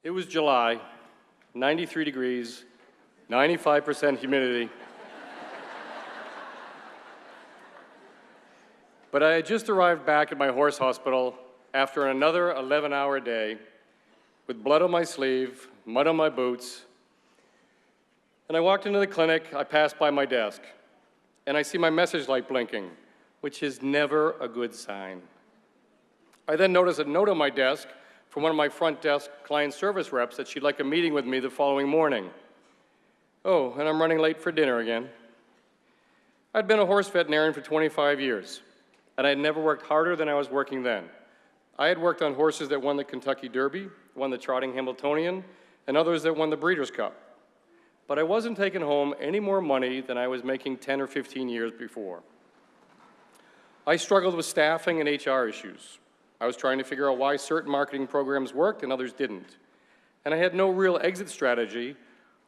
It was July, 93 degrees, 95% humidity. But I had just arrived back at my horse hospital after another 11-hour day with blood on my sleeve, mud on my boots. And I walked into the clinic, I passed by my desk, and I see my message light blinking, which is never a good sign. I then noticed a note on my desk from one of my front desk client service reps that she'd like a meeting with me the following morning. Oh, and I'm running late for dinner again. I'd been a horse veterinarian for 25 years, and I had never worked harder than I was working then. I had worked on horses that won the Kentucky Derby, won the Trotting Hamiltonian, and others that won the Breeders' Cup. But I wasn't taking home any more money than I was making 10 or 15 years before. I struggled with staffing and HR issues. I was trying to figure out why certain marketing programs worked and others didn't. And I had no real exit strategy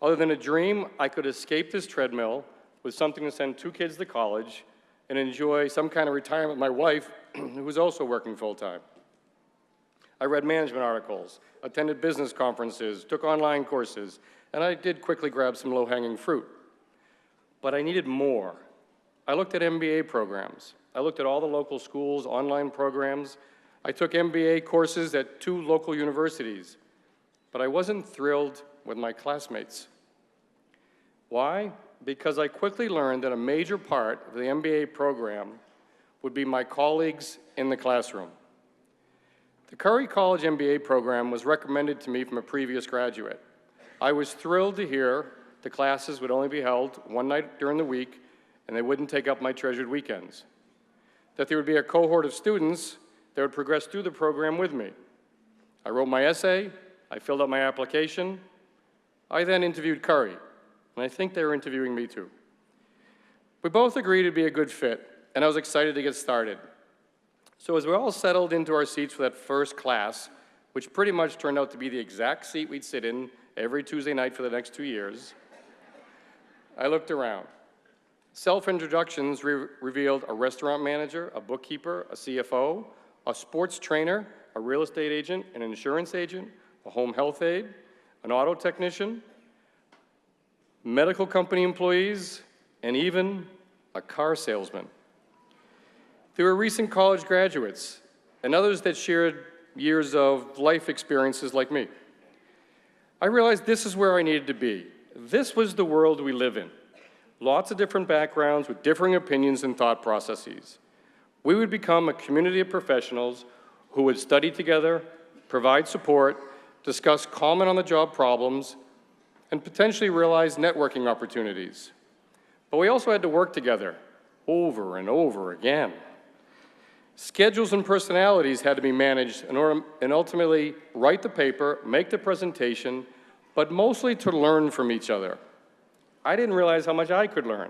other than a dream I could escape this treadmill with something to send 2 kids to college and enjoy some kind of retirement with my wife, who was also working full-time. I read management articles, attended business conferences, took online courses, and I did quickly grab some low-hanging fruit. But I needed more. I looked at MBA programs. I looked at all the local schools' online programs. I took MBA courses at 2 local universities, but I wasn't thrilled with my classmates. Why? Because I quickly learned that a major part of the MBA program would be my colleagues in the classroom. The Curry College MBA program was recommended to me from a previous graduate. I was thrilled to hear the classes would only be held one night during the week and they wouldn't take up my treasured weekends. That there would be a cohort of students that would progress through the program with me. I wrote my essay, I filled out my application. I then interviewed Curry, and I think they were interviewing me too. We both agreed it'd be a good fit, and I was excited to get started. So as we all settled into our seats for that first class, which pretty much turned out to be the exact seat we'd sit in every Tuesday night for the next 2 years, I looked around. Self-introductions revealed a restaurant manager, a bookkeeper, a CFO, a sports trainer, a real estate agent, an insurance agent, a home health aide, an auto technician, medical company employees, and even a car salesman. There were recent college graduates and others that shared years of life experiences like me. I realized this is where I needed to be. This was the world we live in. Lots of different backgrounds with differing opinions and thought processes. We would become a community of professionals who would study together, provide support, discuss common on-the-job problems, and potentially realize networking opportunities. But we also had to work together over and over again. Schedules and personalities had to be managed and ultimately write the paper, make the presentation, but mostly to learn from each other. I didn't realize how much I could learn.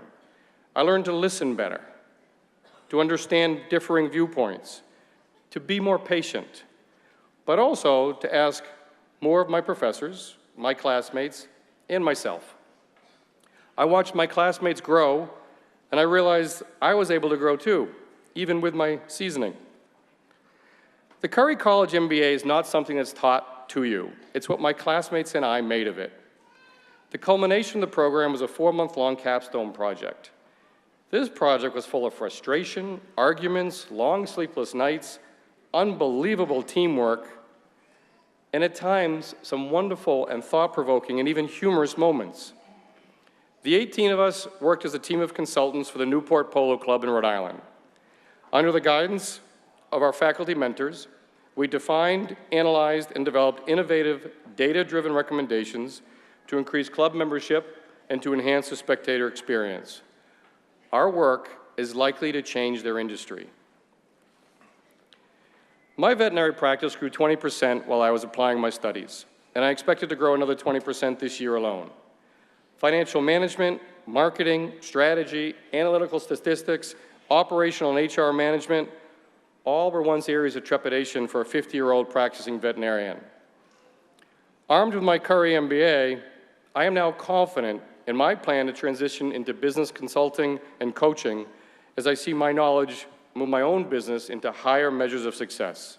I learned to listen better, to understand differing viewpoints, to be more patient, but also to ask more of my professors, my classmates, and myself. I watched my classmates grow, and I realized I was able to grow too, even with my seasoning. The Curry College MBA is not something that's taught to you. It's what my classmates and I made of it. The culmination of the program was a 4-month-long capstone project. This project was full of frustration, arguments, long sleepless nights, unbelievable teamwork, and at times, some wonderful and thought-provoking and even humorous moments. The 18 of us worked as a team of consultants for the Newport Polo Club in Rhode Island. Under the guidance of our faculty mentors, we defined, analyzed, and developed innovative, data-driven recommendations to increase club membership and to enhance the spectator experience. Our work is likely to change their industry. My veterinary practice grew 20% while I was applying my studies, and I expect it to grow another 20% this year alone. Financial management, marketing, strategy, analytical statistics, operational and HR management, all were once areas of trepidation for a 50-year-old practicing veterinarian. Armed with my Curry MBA, I am now confident in my plan to transition into business consulting and coaching as I see my knowledge move my own business into higher measures of success.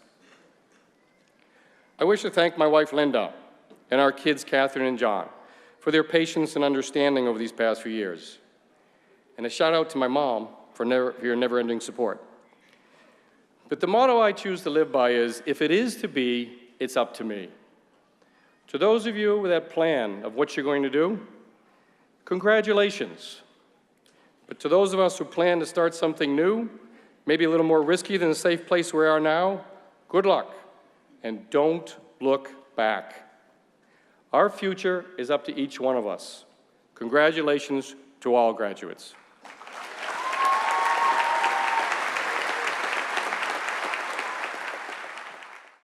I wish to thank my wife, Linda, and our kids, Catherine and John, for their patience and understanding over these past few years. And a shout out to my mom for your never-ending support. But the motto I choose to live by is, if it is to be, it's up to me. To those of you with that plan of what you're going to do, congratulations. But to those of us who plan to start something new, maybe a little more risky than the safe place we are now, good luck, and don't look back. Our future is up to each one of us. Congratulations to all graduates.